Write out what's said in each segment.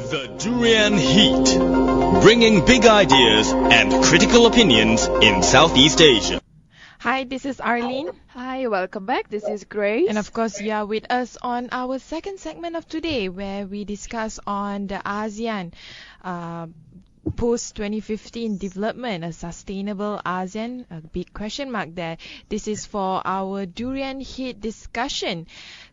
The Durian Heat, bringing big ideas and critical opinions in Southeast Asia. Hi, this is Arlene. Hi, welcome back. This is Grace. And of course, you are with us on our second segment of today, where we discuss on the ASEAN post-2015 development, a sustainable ASEAN, a big question mark there. This is for our Durian Heat discussion.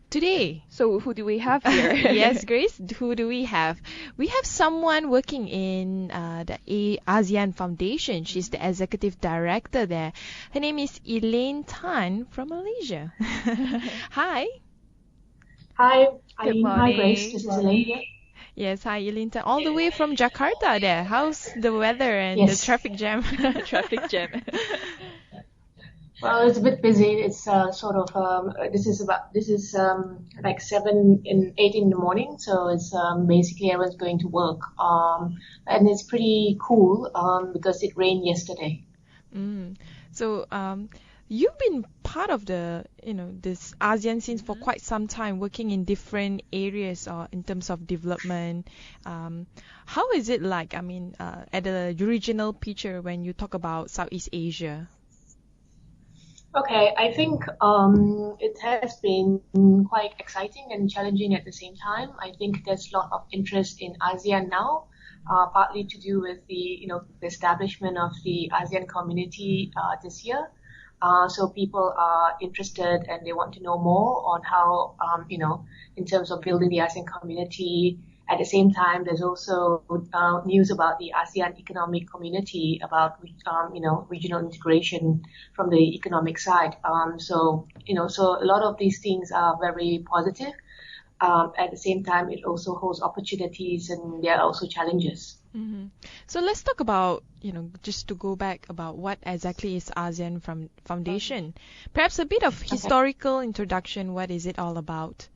Today, So who do we have here? yes, Grace, who do we have? We have someone working in the ASEAN Foundation. She's the executive director there. Her name is Elaine Tan from Malaysia. Hi. Hi, Good Eileen. Hi, morning. Grace. This is Elaine here. Yes, hi, Elaine Tan. All the way from Jakarta there. How's the weather and the Yes. traffic jam? Traffic jam. Well, it's a bit busy. It's this is like 8 in the morning, so it's basically everyone's going to work. And it's pretty cool because it rained yesterday. So, you've been part of the, this ASEAN scene for quite some time, working in different areas or in terms of development. How is it like, at the regional picture when you talk about Southeast Asia? Okay, I think it has been quite exciting and challenging at the same time. I think there's a lot of interest in ASEAN now, partly to do with the establishment of the ASEAN community this year. So people are interested and they want to know more on how, in terms of building the ASEAN community. At the same time, there's also news about the ASEAN economic community, about regional integration from the economic side. So a lot of these things are very positive. At the same time, it also holds opportunities and there are also challenges. Mm-hmm. So let's talk about, just to go back about what exactly is ASEAN Foundation. Perhaps a bit of historical introduction. What is it all about?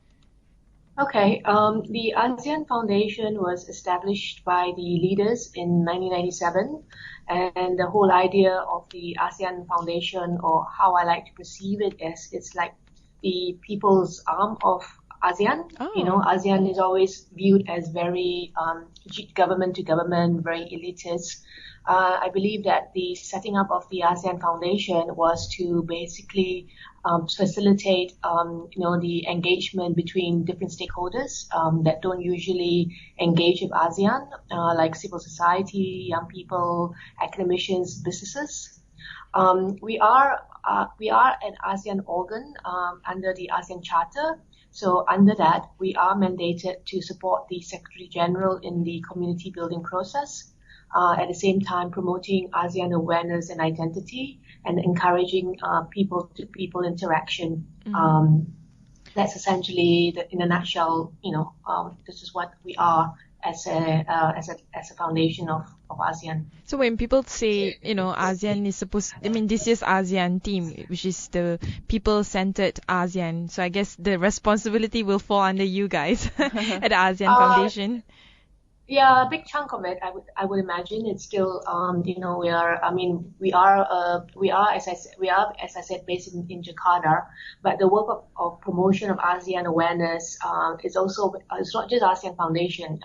Okay, the ASEAN Foundation was established by the leaders in 1997, and the whole idea of the ASEAN Foundation, or how I like to perceive it, as it's like the people's arm of ASEAN. Oh. ASEAN is always viewed as very government to government, very elitist. I believe that the setting up of the ASEAN Foundation was to basically facilitate, the engagement between different stakeholders that don't usually engage with ASEAN, like civil society, young people, academicians, businesses. We are an ASEAN organ under the ASEAN Charter. So under that, we are mandated to support the Secretary General in the community building process. At the same time, promoting ASEAN awareness and identity and encouraging people-to-people interaction. That's essentially, in a nutshell, this is what we are as a foundation of ASEAN. So when people say, ASEAN is this year's ASEAN theme, which is the people-centered ASEAN. So I guess the responsibility will fall under you guys at the ASEAN Foundation. Yeah, a big chunk of it, I would imagine. It's still, we are, as I said, based in Jakarta, but the work of promotion of ASEAN awareness, is also, it's not just ASEAN Foundation.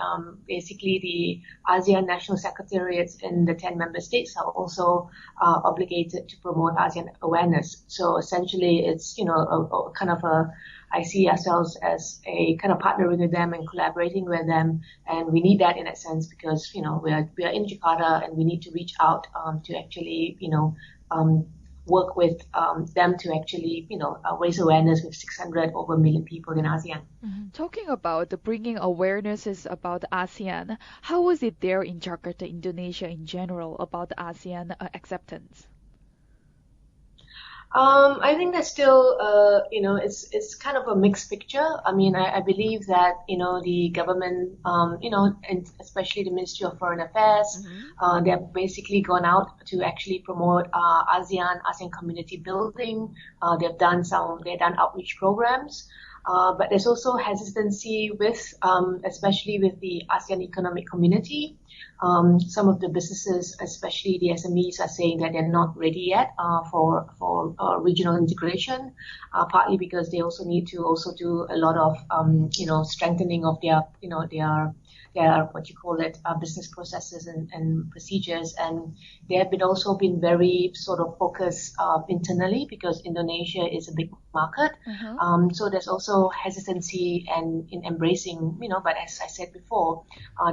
Basically the ASEAN national secretariats in the 10 member states are also, obligated to promote ASEAN awareness. So essentially it's, I see ourselves as a kind of partnering with them and collaborating with them, and we need that in that sense because we are in Jakarta and we need to reach out to actually work with them to actually raise awareness with 600 over million people in ASEAN. Talking about the bringing awarenesses about ASEAN, how was it there in Jakarta, Indonesia in general about ASEAN acceptance? I think that's still, it's kind of a mixed picture. I believe that, the government, and especially the Ministry of Foreign Affairs, they have basically gone out to actually promote ASEAN community building. They've done outreach programs. But there's also hesitancy with, especially with the ASEAN Economic Community. Some of the businesses, especially the SMEs, are saying that they're not ready yet for regional integration, partly because they also need to also do a lot of strengthening of their what you call it, business processes and procedures, and they have been very sort of focused internally because Indonesia is a big market. So there's also hesitancy and in embracing, but as I said before,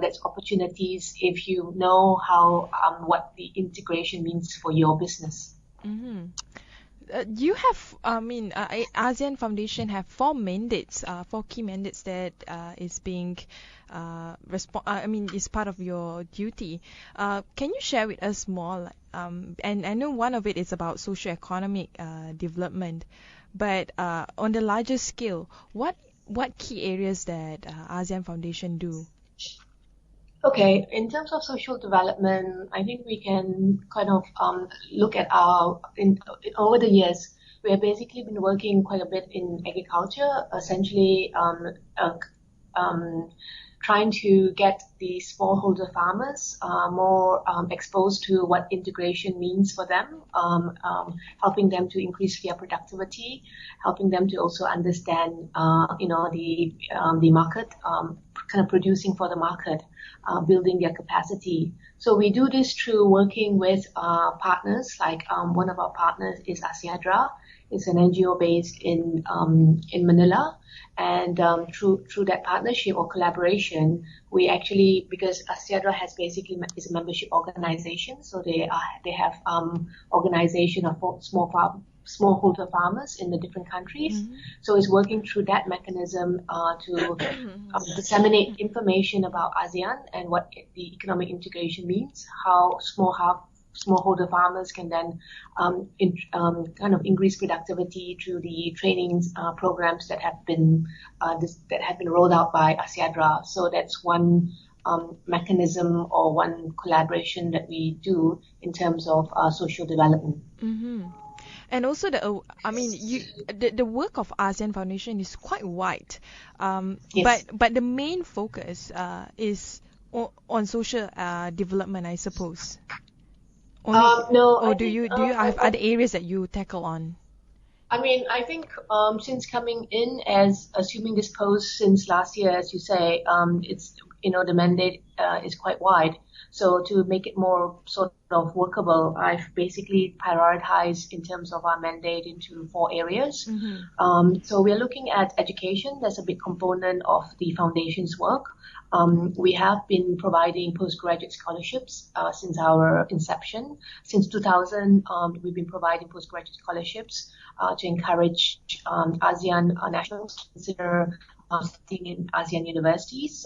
that's opportunities if you know how what the integration means for your business. You have, ASEAN Foundation have four mandates, four key mandates that is being is part of your duty. Can you share with us more? And I know one of it is about socio-economic development, but on the larger scale, what key areas that ASEAN Foundation do? Okay, in terms of social development, I think we can kind of look at over the years, we have basically been working quite a bit in agriculture, essentially trying to get the smallholder farmers more exposed to what integration means for them, helping them to increase their productivity, helping them to also understand, the market, kind of producing for the market, building their capacity. So we do this through working with partners, like one of our partners is ASEADRA. It's an NGO based in Manila, and through that partnership or collaboration, we actually, because ASEADRA is a membership organization, so they have organization of smallholder farmers in the different countries. So it's working through that mechanism to disseminate information about ASEAN and what the economic integration means, how smallholder farmers can then kind of increase productivity through the trainings programs that have been rolled out by ASEADRA. So that's one mechanism or one collaboration that we do in terms of social development. And also the work of ASEAN Foundation is quite wide, Yes. but the main focus is on social development, I suppose. No. Or do you have other areas that you tackle on? I think since coming in as assuming this post since last year, as you say, it's the mandate is quite wide. So to make it more sort of workable, I've basically prioritized in terms of our mandate into 4 areas. So we're looking at education. That's a big component of the foundation's work. We have been providing postgraduate scholarships since our inception. Since 2000, we've been providing postgraduate scholarships to encourage ASEAN nationals to consider studying in ASEAN universities.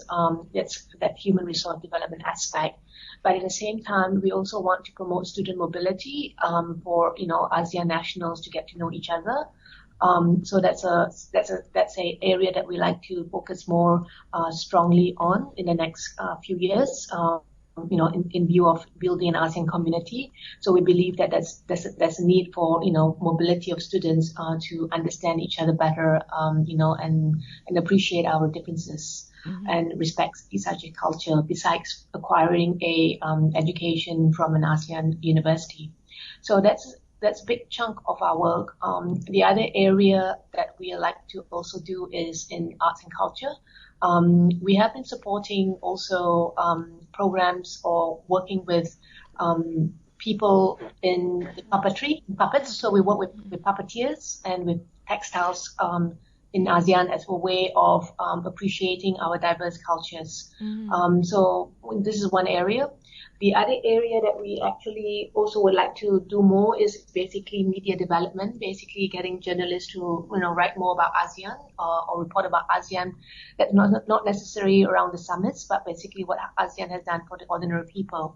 That's that human resource development aspect. But at the same time, we also want to promote student mobility for ASEAN nationals to get to know each other. So that's a area that we like to focus more strongly on in the next few years. In view of building an ASEAN community. So we believe that there's a need for mobility of students to understand each other better, and appreciate our differences and respect each other's culture. Besides acquiring a education from an ASEAN university, so that's a big chunk of our work. The other area that we like to also do is in arts and culture. We have been supporting also programs or working with people in the puppets. So we work with puppeteers and with textiles in ASEAN as a way of appreciating our diverse cultures. So this is one area. The other area that we actually also would like to do more is basically media development, basically getting journalists to write more about ASEAN or report about ASEAN, that not necessarily around the summits, but basically what ASEAN has done for the ordinary people.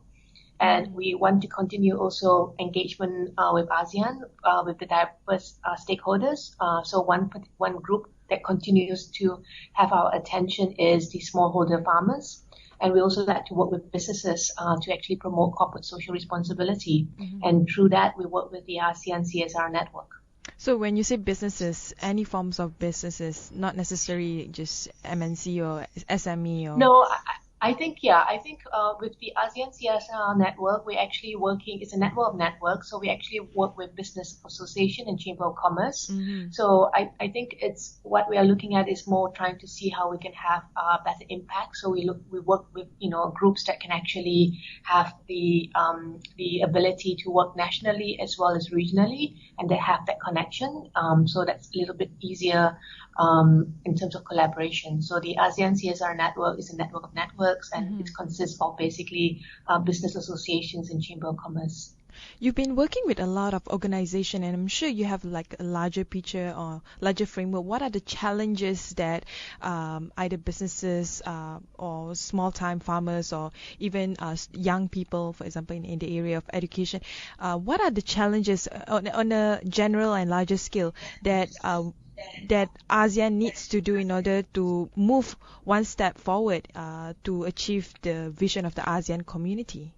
And we want to continue also engagement with ASEAN, with the diverse stakeholders. So one group that continues to have our attention is the smallholder farmers. And we also like to work with businesses to actually promote corporate social responsibility. And through that, we work with the ASEAN CSR network. So when you say businesses, any forms of businesses, not necessarily just MNC or SME or... No, I think, yeah, I think with the ASEAN CSR network, we're actually working, it's a network of networks, so we actually work with business association and chamber of commerce. Mm-hmm. So I think it's what we are looking at is more trying to see how we can have better impact. So we work with, groups that can actually have the ability to work nationally as well as regionally, and they have that connection. So that's a little bit easier in terms of collaboration. So the ASEAN CSR network is a network of networks, and it consists of basically business associations and chamber of commerce. You've been working with a lot of organization, and I'm sure you have like a larger picture or larger framework. What are the challenges that either businesses or small-time farmers or even young people, for example, in the area of education, what are the challenges on a general and larger scale that ASEAN needs to do in order to move one step forward to achieve the vision of the ASEAN community?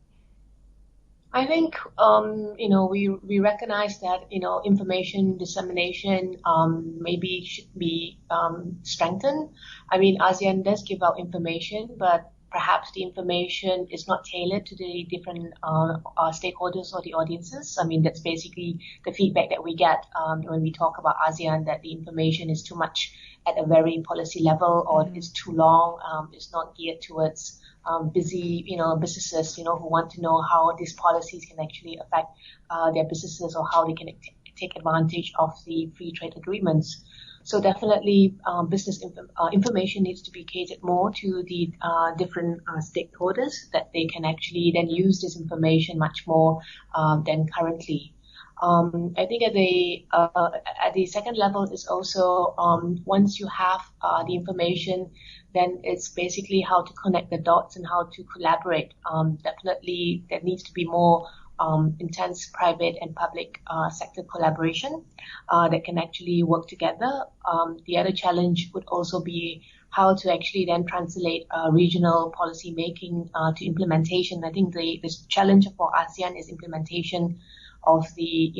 I think, we recognize that, information dissemination maybe should be strengthened. I mean, ASEAN does give out information, but perhaps the information is not tailored to the different stakeholders or the audiences. I mean, that's basically the feedback that we get when we talk about ASEAN, that the information is too much at a very policy level, or it's too long, it's not geared towards busy, businesses, who want to know how these policies can actually affect their businesses or how they can take advantage of the free trade agreements. So definitely, business information needs to be catered more to the different stakeholders, that they can actually then use this information much more than currently. I think at the second level is also once you have the information, then it's basically how to connect the dots and how to collaborate. Definitely, there needs to be more intense private and public sector collaboration that can actually work together. The other challenge would also be how to actually then translate regional policy making to implementation. I think the challenge for ASEAN is implementation of the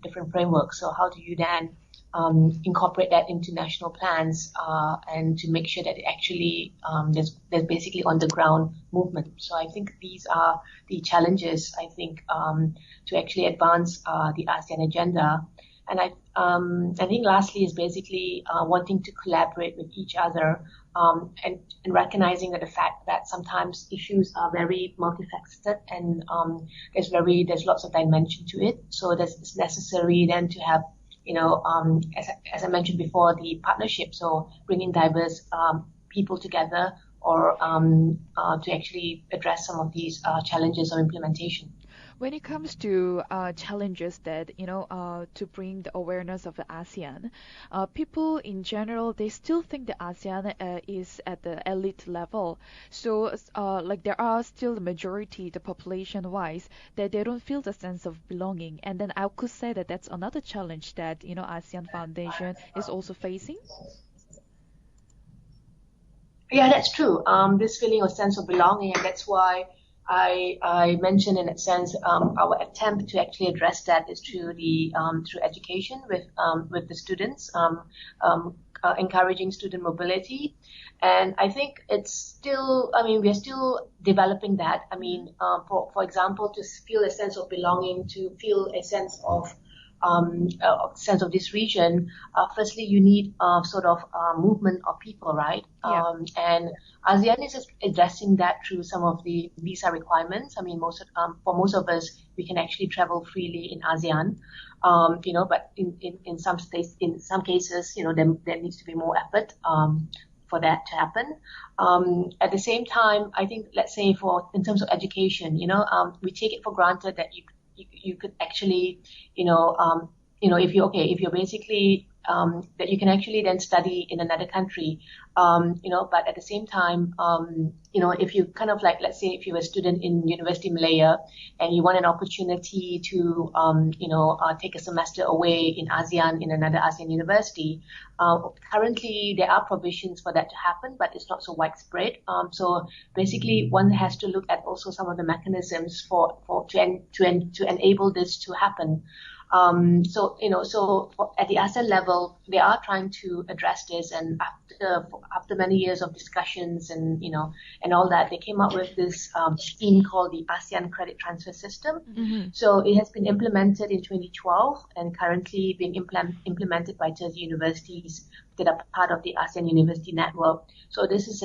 different frameworks. So how do you then incorporate that into national plans and to make sure that it actually there's basically on the ground movement. So I think these are the challenges, I think, to actually advance the ASEAN agenda. And I think lastly is basically wanting to collaborate with each other and recognizing that the fact that sometimes issues are very multifaceted and there's lots of dimension to it. So it's necessary then to have, as I mentioned before, the partnership. So bringing diverse people together or to actually address some of these challenges of implementation. When it comes to challenges that, to bring the awareness of the ASEAN, people in general, they still think the ASEAN is at the elite level. So, there are still the majority, the population-wise, that they don't feel the sense of belonging. And then I could say that that's another challenge that, ASEAN Foundation is also facing. Yeah, that's true. This feeling of sense of belonging, and that's why I mentioned in that sense our attempt to actually address that is through education with the students, encouraging student mobility, and I think it's still. I mean, we are still developing that. I mean, for example, to feel a sense of belonging, to feel a sense of this region, firstly you need sort of movement of people, right? Yeah. And ASEAN is addressing that through some of the visa requirements. I mean, for most of us, we can actually travel freely in ASEAN, but in some cases, there needs to be more effort for that to happen. At the same time, I think, let's say in terms of education, we take it for granted that you could actually, if you're basically, that you can actually then study in another country, but at the same time, if you kind of let's say if you're a student in University Malaya and you want an opportunity to, take a semester away in ASEAN, in another ASEAN university, currently there are provisions for that to happen, but it's not so widespread. So basically one has to look at also some of the mechanisms to enable this to happen. At the ASEAN level, they are trying to address this, and after many years of discussions and all that, they came up with this scheme called the ASEAN Credit Transfer System. Mm-hmm. So it has been implemented in 2012 and currently being implemented by 30 universities that are part of the ASEAN University Network. So this is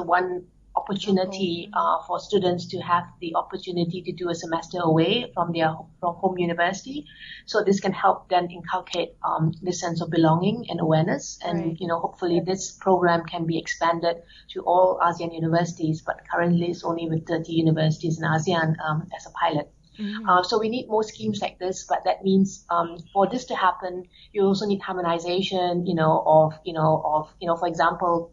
one opportunity for students to have the opportunity to do a semester away from home university. So this can help them inculcate this sense of belonging and awareness. And hopefully this program can be expanded to all ASEAN universities. But currently it's only with 30 universities in ASEAN as a pilot. Mm-hmm. So we need more schemes like this, but that means for this to happen, you also need harmonization. For example,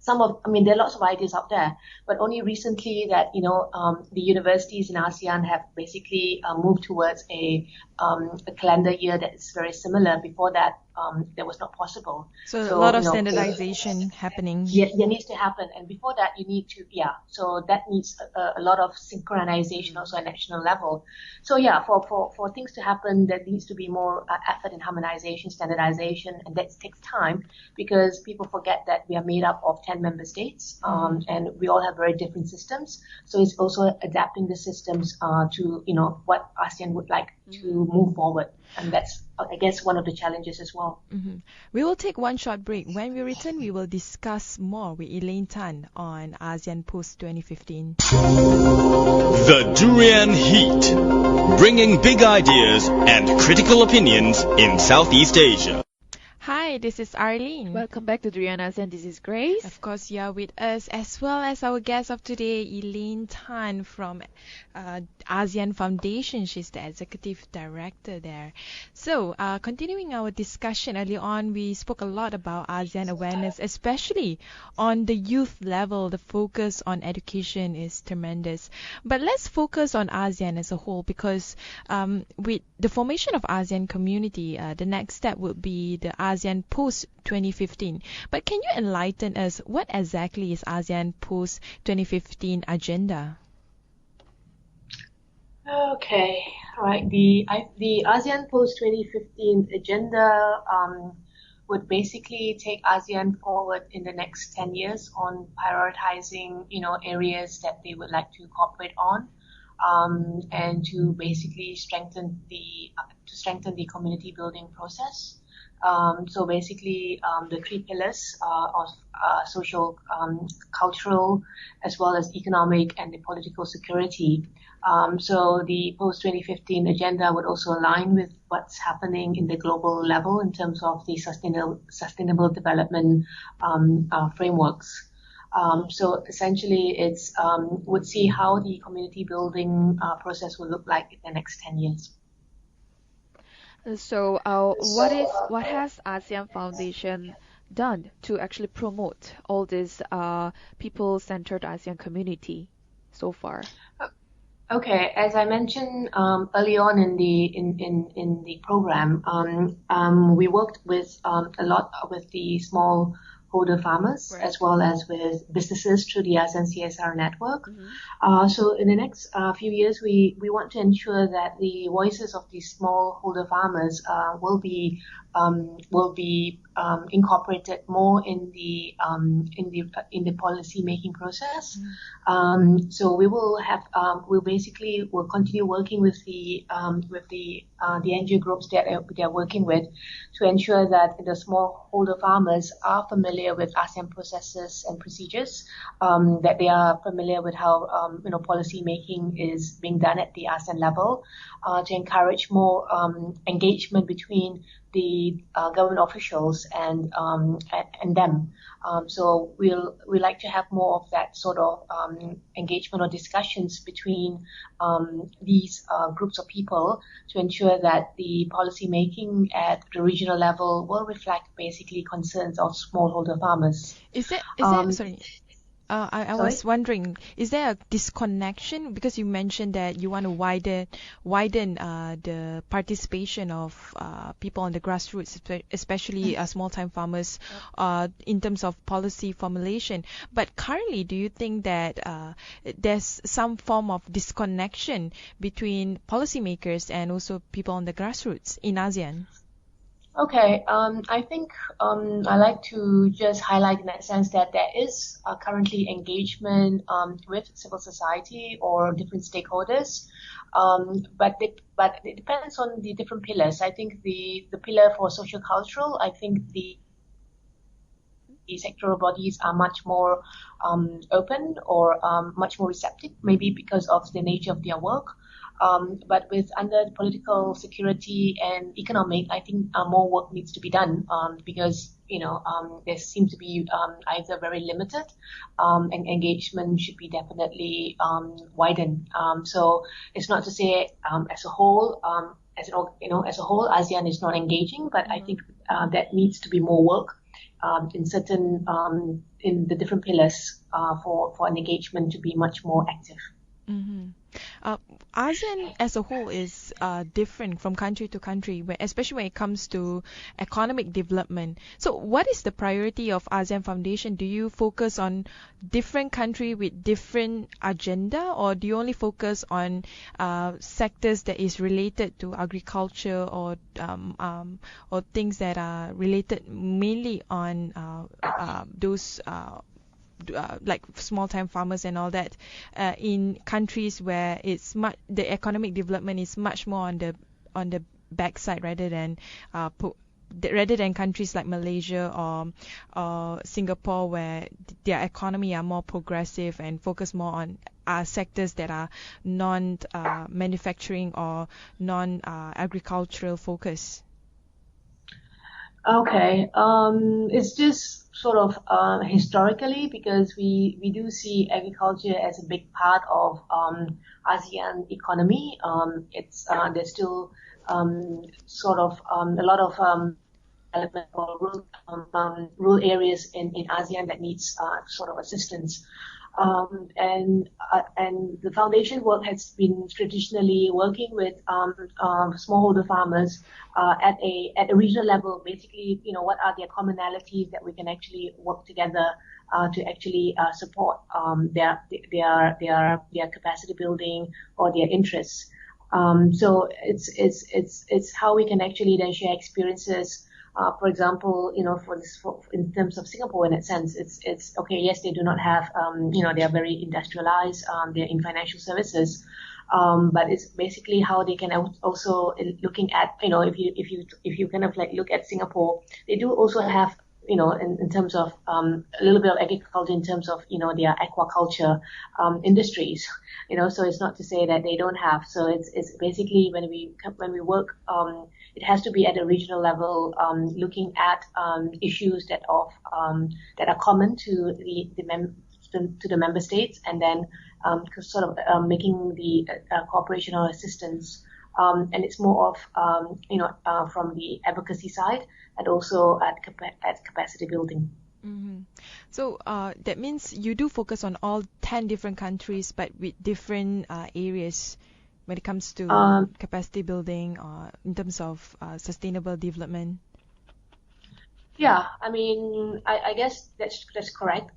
there are lots of ideas out there, but only recently that the universities in ASEAN have basically moved towards a calendar year that is very similar. Before that, that was not possible. So a lot of standardization happening. Yeah, needs to happen, and before that, you need to So that needs a lot of synchronization also at national level. So for things to happen, there needs to be more effort in harmonization, standardization, and that takes time because people forget that we are made up of 10 member states, and we all have very different systems. So it's also adapting the systems to what ASEAN would like to move forward, and that's I guess one of the challenges as well. Mm-hmm. We will take one short break. When we return, we will discuss more with Elaine Tan on ASEAN Post 2015. The Durian Heat, bringing big ideas and critical opinions in Southeast Asia. Hi, this is Arlene. Welcome back to Durian ASEAN. This is Grace. Of course, you are with us as well as our guest of today, Elaine Tan from ASEAN Foundation. She's the executive director there. So, continuing our discussion earlier on, we spoke a lot about ASEAN awareness, especially on the youth level. The focus on education is tremendous. But let's focus on ASEAN as a whole because with the formation of ASEAN community, the next step would be the ASEAN Post 2015. But can you enlighten us what exactly is ASEAN Post 2015 agenda? Okay, all right. The ASEAN Post 2015 agenda would basically take ASEAN forward in the next 10 years on prioritizing areas that they would like to cooperate on, and to basically strengthen the community building process. So basically, the 3 pillars of social, cultural, as well as economic and the political security. So the post-2015 agenda would also align with what's happening in the global level in terms of the sustainable development frameworks. So essentially, it's would see how the community building process will look like in the next 10 years. So, what has ASEAN Foundation done to actually promote all this people-centered ASEAN community so far? Okay, as I mentioned early on in the program, we worked with a lot with the smallholder farmers, right, as well as with businesses through the ASEAN CSR network. Mm-hmm. So in the next few years, we want to ensure that the voices of these smallholder farmers will be incorporated more in the policy making process. So we will have we'll continue working with the NGO groups that they are working with to ensure that the smallholder farmers are familiar with ASEAN processes and procedures, that they are familiar with how policy making is being done at the ASEAN level, to encourage more engagement between the government officials and them. So we like to have more of that sort of engagement or discussions between these groups of people to ensure that the policy making at the regional level will reflect basically concerns of smallholder farmers. Is it sorry? I was wondering, is there a disconnection? Because you mentioned that you want to widen the participation of people on the grassroots, especially small-time farmers, in terms of policy formulation. But currently, do you think that there's some form of disconnection between policymakers and also people on the grassroots in ASEAN? Okay, I think I like to just highlight in that sense that there is currently engagement with civil society or different stakeholders, but it depends on the different pillars. I think the pillar for socio-cultural, I think the sectoral bodies are much more open or much more receptive, maybe because of the nature of their work. But under political security and economic, I think more work needs to be done because there seems to be either very limited and engagement should be definitely widened. So it's not to say as a whole, as a whole, ASEAN is not engaging, but I think that needs to be more work in certain in the different pillars for an engagement to be much more active. Mm-hmm. ASEAN as a whole is different from country to country, especially when it comes to economic development. So what is the priority of ASEAN Foundation? Do you focus on different country with different agenda, or do you only focus on sectors that is related to agriculture or things that are related mainly on those like small-time farmers and all that, in countries where the economic development is much more on the backside rather than countries like Malaysia or Singapore, where their economy are more progressive and focus more on sectors that are non-manufacturing or non-agricultural focus? Okay, it's just sort of historically, because we do see agriculture as a big part of ASEAN economy. There's still sort of a lot of development or rural areas in ASEAN that needs sort of assistance. And the foundation work has been traditionally working with smallholder farmers at a regional level. Basically, what are their commonalities that we can actually work together to actually support their capacity building or their interests. So it's how we can actually then share experiences. For example, in terms of Singapore, in that sense, it's okay. Yes, they do not have, they are very industrialized. They're in financial services, but it's basically how they can also looking at, if you kind of like look at Singapore, they do also have, in terms of a little bit of agriculture, in terms of their aquaculture industries. So it's not to say that they don't have. So it's basically when we work. It has to be at a regional level, looking at issues that are common to the member states, and then sort of making the cooperation or assistance. And it's more of from the advocacy side, and also at capacity building. Mm-hmm. So that means you do focus on all 10 different countries, but with different areas when it comes to capacity building or in terms of sustainable development. Yeah, I mean, I guess that's correct.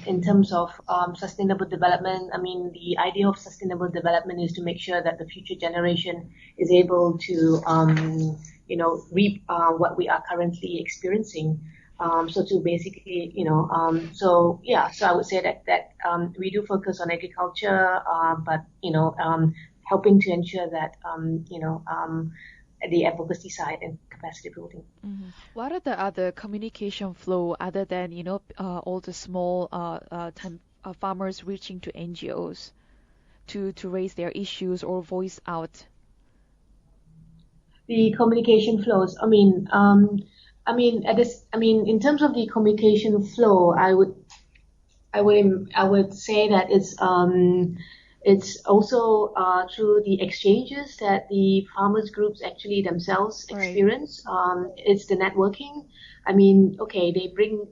In terms of sustainable development, I mean, the idea of sustainable development is to make sure that the future generation is able to, reap what we are currently experiencing. So to basically, so I would say that we do focus on agriculture, but helping to ensure that the advocacy side and capacity building. Mm-hmm. What are the other communication flow other than all the small farmers reaching to NGOs to raise their issues or voice out? The communication flows. In terms of the communication flow, I would say that It's also through the exchanges that the farmers groups actually themselves Right. experience. It's the networking. I mean, okay, they bring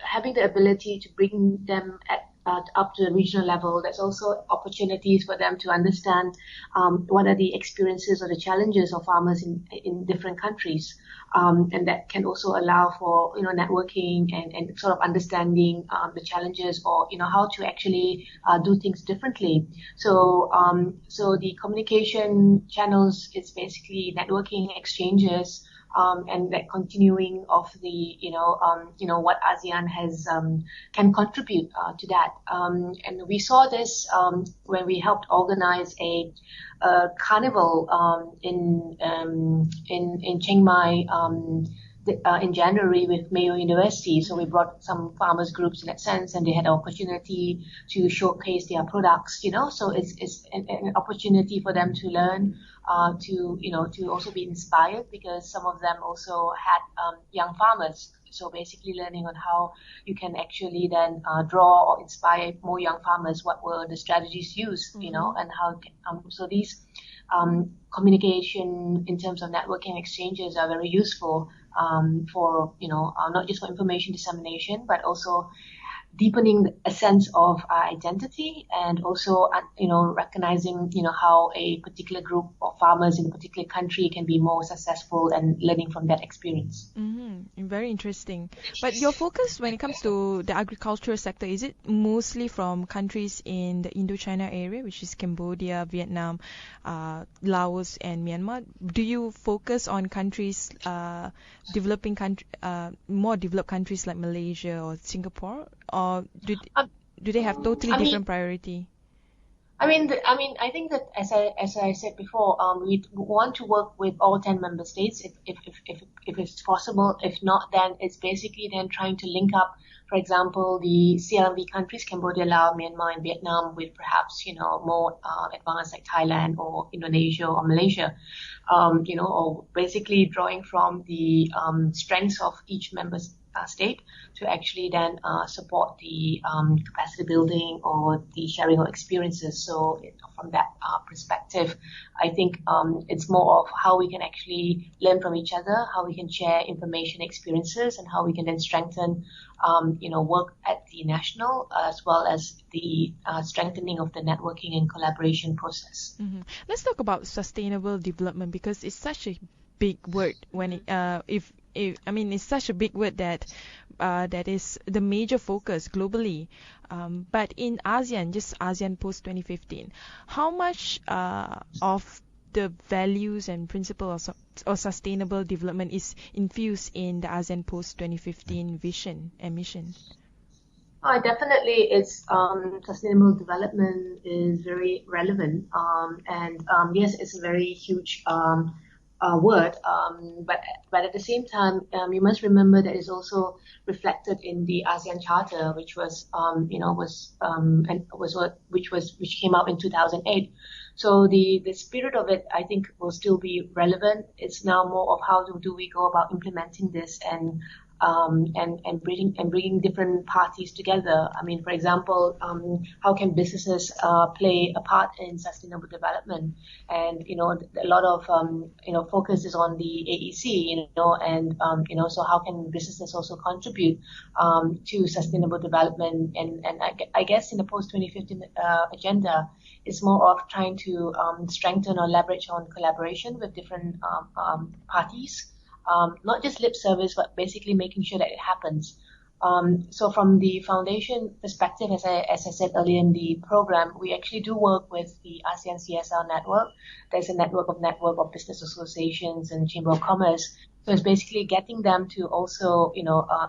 having the ability to bring them up to the regional level, there's also opportunities for them to understand what are the experiences or the challenges of farmers in different countries. And that can also allow for, networking and sort of understanding the challenges or, how to actually do things differently. So the communication channels is basically networking exchanges, and that continuing of the, what ASEAN has can contribute to that. And we saw this when we helped organize a carnival in Chiang Mai in January with Mayo University. So we brought some farmers groups in that sense, and they had an opportunity to showcase their products. So it's an opportunity for them to learn, to also be inspired, because some of them also had young farmers. So basically learning on how you can actually then draw or inspire more young farmers. What were the strategies used, and how. So these communication in terms of networking exchanges are very useful for not just for information dissemination, but also deepening a sense of identity, and also recognizing how a particular group of farmers in a particular country can be more successful, and learning from that experience. Very interesting. But your focus when it comes to the agricultural sector, is it mostly from countries in the Indochina area, which is Cambodia, Vietnam, Laos, and Myanmar? Do you focus on countries, more developed countries like Malaysia or Singapore, or do they have totally different priority? I think that as I said before, we want to work with all 10 member states if it's possible. If not, then it's basically then trying to link up, for example, the CLMV countries, Cambodia, Laos, Myanmar, and Vietnam, with perhaps more advanced like Thailand or Indonesia or Malaysia, or basically drawing from the strengths of each member state to actually then support the capacity building or the sharing of experiences. So from that perspective, I think it's more of how we can actually learn from each other, how we can share information, experiences, and how we can then strengthen work at the national as well as the strengthening of the networking and collaboration process. Let's talk about sustainable development, because it's such a big word when it's such a big word that is the major focus globally. But in ASEAN, just ASEAN post 2015, how much of the values and principles of sustainable development is infused in the ASEAN post 2015 vision and mission? Definitely, it's sustainable development is very relevant, and yes, it's a very huge word, but at the same time, you must remember that it's also reflected in the ASEAN Charter, which came out in 2008. So the spirit of it, I think, will still be relevant. It's now more of how do we go about implementing this and bringing different parties together. I mean, for example, how can businesses play a part in sustainable development? And a lot of focus is on the AEC, and so how can businesses also contribute to sustainable development? And I guess in the post 2015 agenda, it's more of trying to strengthen or leverage on collaboration with different parties. Not just lip service, but basically making sure that it happens. So from the foundation perspective, as I said earlier in the program, we actually do work with the ASEAN CSR network. There's a network of business associations and Chamber of Commerce. So it's basically getting them to also,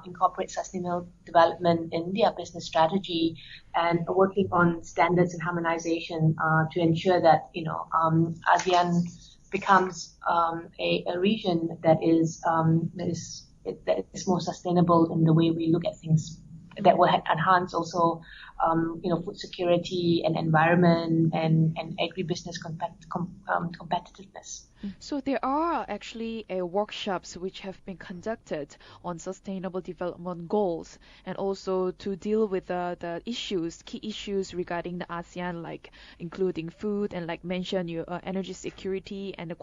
incorporate sustainable development in their business strategy, and working on standards and harmonization to ensure that, ASEAN becomes a region that is more sustainable in the way we look at things. that will enhance also, food security and environment and agribusiness competitiveness. So there are actually workshops which have been conducted on sustainable development goals and also to deal with the key issues regarding the ASEAN, like including food and like mentioned your energy security and the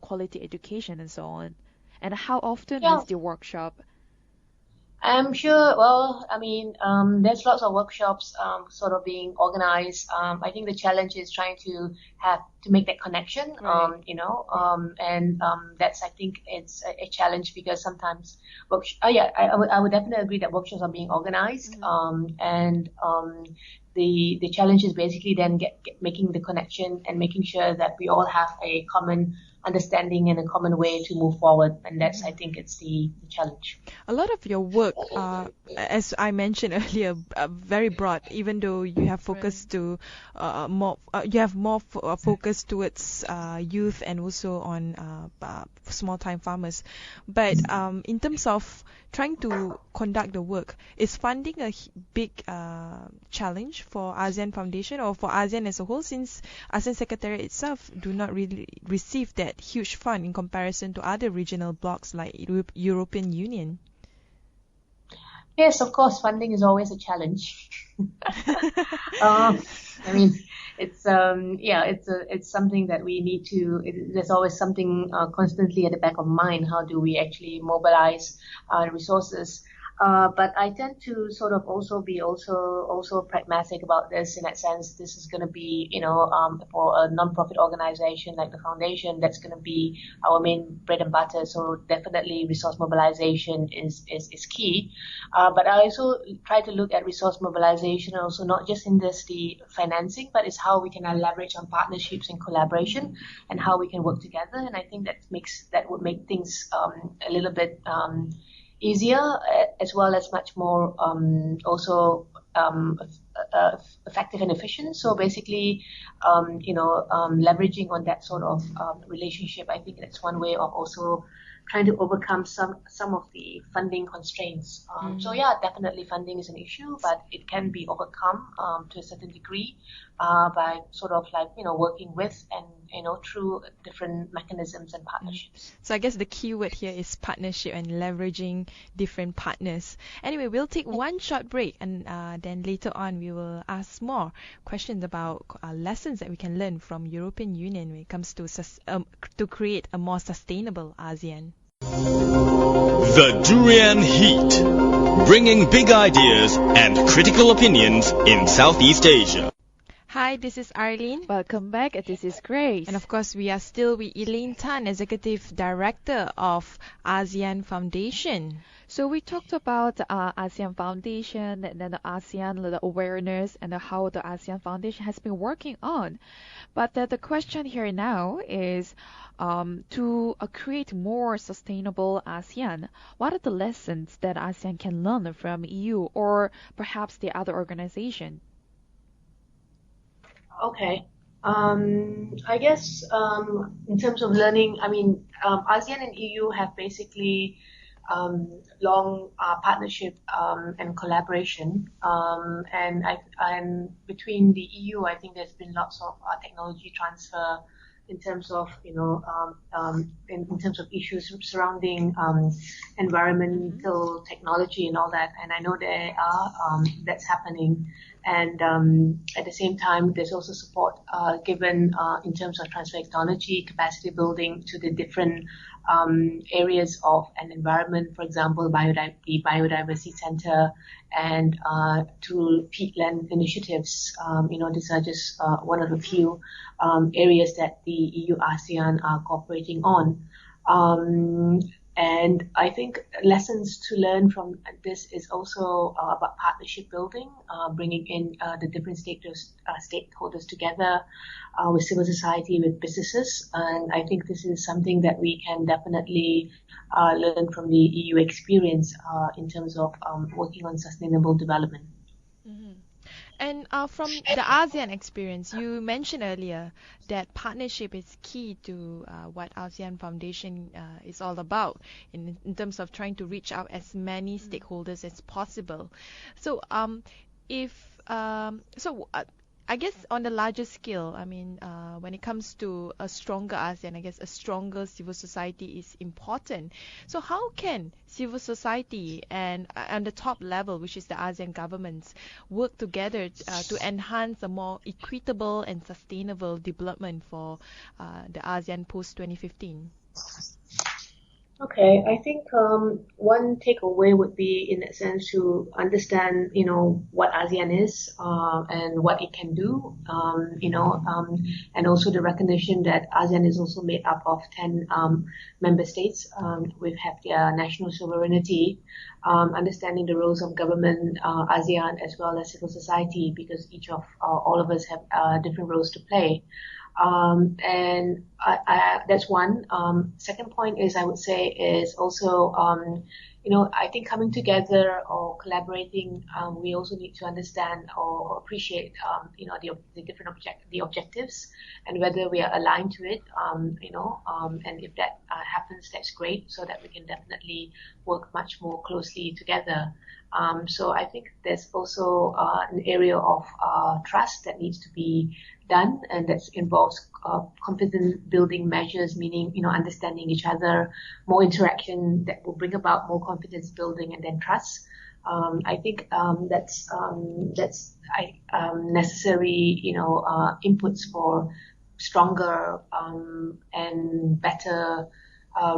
quality education and so on. And how often is the workshop? I'm sure, well, I mean, there's lots of workshops sort of being organized. I think the challenge is trying to make that connection, Right. and that's, I think it's a challenge because sometimes I would definitely agree that workshops are being organized, and the challenge is basically then making the connection and making sure that we all have a common understanding and a common way to move forward, and that's, I think, it's the challenge. A lot of your work, as I mentioned earlier, very broad. Even though you have focused to more focus towards youth and also on small-time farmers. But in terms of trying to conduct the work, is funding a big challenge for ASEAN Foundation or for ASEAN as a whole, since ASEAN Secretariat itself do not really receive that huge fund in comparison to other regional blocs like European Union? Yes, of course, funding is always a challenge. I mean, it's something that we need to. There's always something constantly at the back of mind. How do we actually mobilize resources? But I tend to sort of also be also pragmatic about this, in that sense. This is going to be, for a non-profit organization like the foundation, that's going to be our main bread and butter. So definitely resource mobilization is key. But I also try to look at resource mobilization also not just in the financing, but it's how we can leverage on partnerships and collaboration and how we can work together. And I think that would make things a little bit easier, as well as much more effective and efficient. So basically, leveraging on that sort of relationship, I think that's one way of also trying to overcome some of the funding constraints. So yeah, definitely funding is an issue, but it can be overcome to a certain degree by sort of like, working with and, through different mechanisms and partnerships. So I guess the key word here is partnership and leveraging different partners. Anyway, we'll take one short break, and then later on we will ask more questions about lessons that we can learn from European Union when it comes to create a more sustainable ASEAN. The Durian Heat, bringing big ideas and critical opinions in Southeast Asia. Hi, this is Arlene. Welcome back. This is Grace. And of course, we are still with Elaine Tan, Executive Director of ASEAN Foundation. So we talked about ASEAN Foundation and then the ASEAN the awareness and how the ASEAN Foundation has been working on. But the question here now is to create more sustainable ASEAN. What are the lessons that ASEAN can learn from EU or perhaps the other organization? Okay. I guess in terms of learning, I mean, ASEAN and EU have basically long partnership and collaboration, and between the EU, I think there's been lots of technology transfer in terms of in terms of issues surrounding environmental technology and all that. And I know there are that's happening. And at the same time, there's also support given in terms of transfer technology, capacity building to the different areas of an environment, for example, the Biodiversity Center and to peatland initiatives. These are just one of the few areas that the EU ASEAN are cooperating on. And I think lessons to learn from this is also about partnership building, bringing in the different stakeholders together with civil society, with businesses. And I think this is something that we can definitely learn from the EU experience in terms of working on sustainable development. And from the ASEAN experience, you mentioned earlier that partnership is key to what ASEAN Foundation is all about in terms of trying to reach out as many stakeholders as possible. So, if so, I guess on the larger scale, I mean, when it comes to a stronger ASEAN, I guess a stronger civil society is important. So how can civil society and on the top level, which is the ASEAN governments, work together to enhance a more equitable and sustainable development for the ASEAN post 2015? Okay, I think one takeaway would be, in that sense, to understand, what ASEAN is and what it can do, and also the recognition that ASEAN is also made up of 10 member states. We have their national sovereignty, understanding the roles of government, ASEAN, as well as civil society, because each of all of us have different roles to play. And that's one. Second point is, I would say, is also, I think coming together or collaborating, we also need to understand or appreciate, the different objectives and whether we are aligned to it, and if that happens, that's great, so that we can definitely work much more closely together. So I think there's also an area of trust that needs to be done, and that involves confidence building measures, meaning understanding each other, more interaction that will bring about more confidence building and then trust. I think that's necessary inputs for stronger and better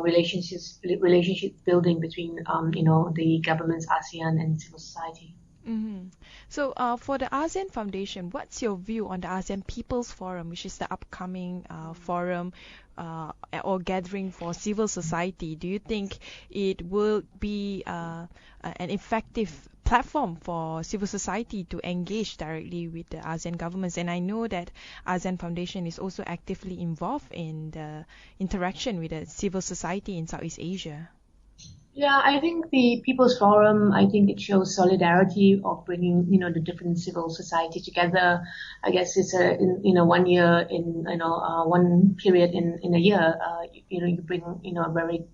relationship building between the governments, ASEAN, and civil society. Mm-hmm. So for the ASEAN Foundation, what's your view on the ASEAN People's Forum, which is the upcoming forum or gathering for civil society? Do you think it will be an effective platform for civil society to engage directly with the ASEAN governments? And I know that ASEAN Foundation is also actively involved in the interaction with the civil society in Southeast Asia. Yeah, I think the People's Forum, I think it shows solidarity of bringing, the different civil society together. I guess it's one year in, one period in a year, you bring, very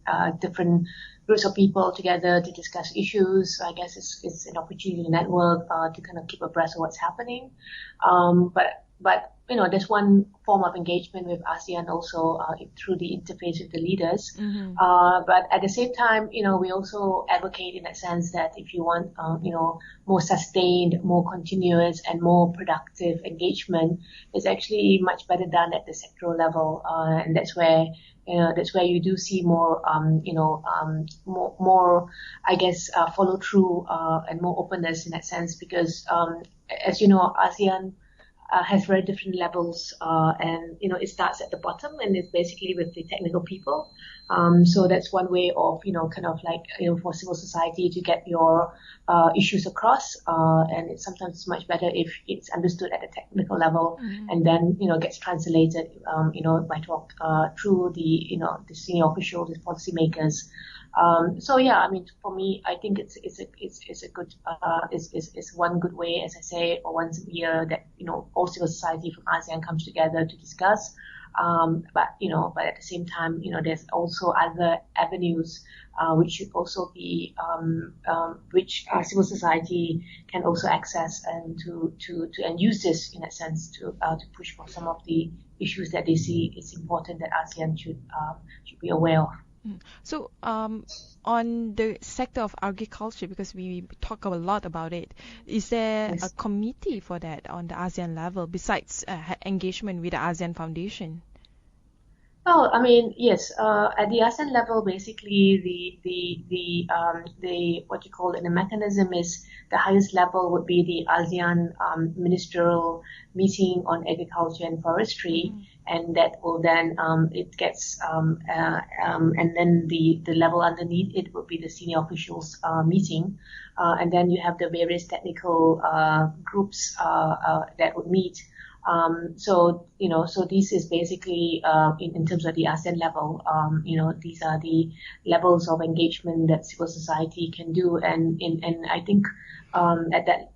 different groups of people together to discuss issues. I guess it's an opportunity to network, to kind of keep abreast of what's happening. But there's one form of engagement with ASEAN also through the interface with the leaders. Mm-hmm. But at the same time, we also advocate in that sense that if you want, more sustained, more continuous, and more productive engagement, it's actually much better done at the sectoral level, and that's where you do see more, more, I guess, follow through and more openness in that sense, because as you know, ASEAN has very different levels, and it starts at the bottom, and it's basically with the technical people. So that's one way of kind of like for civil society to get your issues across, and it's sometimes much better if it's understood at the technical level, mm-hmm. and then gets translated by talk through the the senior officials, the policymakers. So yeah, I mean, for me, I think it's a good it's one good way, as I say, or once a year that all civil society from ASEAN comes together to discuss. But at the same time, there's also other avenues which should also be which civil society can also access and to and use this in a sense to push for some of the issues that they see it's important that ASEAN should be aware of. So, on the sector of agriculture, because we talk a lot about it, is there a committee for that on the ASEAN level besides engagement with the ASEAN Foundation? Well, I mean, yes. At the ASEAN level, basically, the what you call it, the mechanism is the highest level would be the ASEAN ministerial meeting on agriculture and forestry, and that will then it gets and then the level underneath it would be the senior officials meeting, and then you have the various technical groups that would meet. So this is basically in terms of the ASEAN level, these are the levels of engagement that civil society can do, and I think at that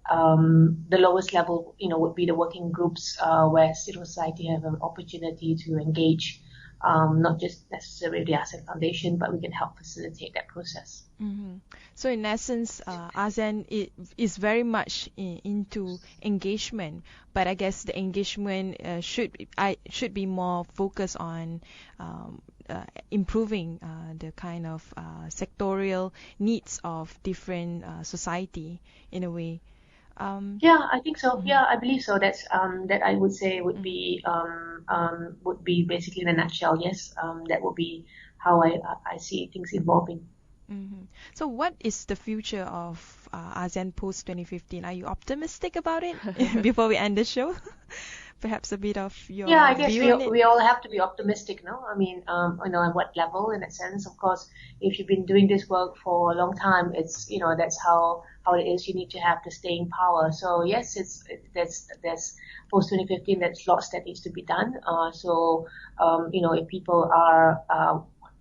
the lowest level, would be the working groups where civil society have an opportunity to engage, not just necessarily the ASEAN Foundation, but we can help facilitate that process. Mm-hmm. So in essence, ASEAN is very much into engagement, but I guess the engagement should be more focused on improving the kind of sectorial needs of different society in a way. Yeah, I think so. Mhm. Yeah, I believe so. That's that I would say would be basically in a nutshell. Yes, that would be how I see things evolving. Mhm. So what is the future of ASEAN post 2015? Are you optimistic about it before we end the show? Perhaps a bit of Yeah, I your guess view we on it. we all have to be optimistic, no? I mean, at what level, in that sense, of course, if you've been doing this work for a long time, it's, that's how it is. You need to have the staying power. So yes, there's post 2015, there's lots that needs to be done. If people are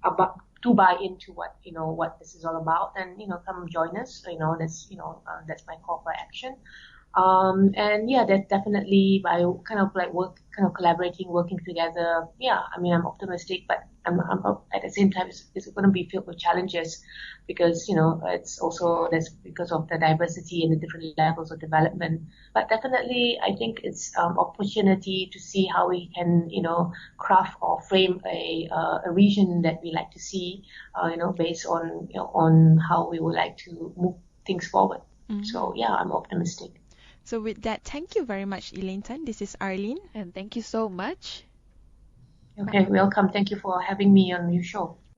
about to buy into what this is all about, then come join us. That's my call for action. And yeah, that's definitely by kind of like collaborating, working together. Yeah, I mean, I'm optimistic, but I'm at the same time, it's going to be filled with challenges because, it's also that's because of the diversity and the different levels of development. But definitely, I think it's opportunity to see how we can, craft or frame a region that we like to see, based on how we would like to move things forward. So Mhm. yeah, I'm optimistic. So with that, thank you very much, Elaine Tan. This is Arlene. And thank you so much. Okay, welcome. Thank you for having me on your show.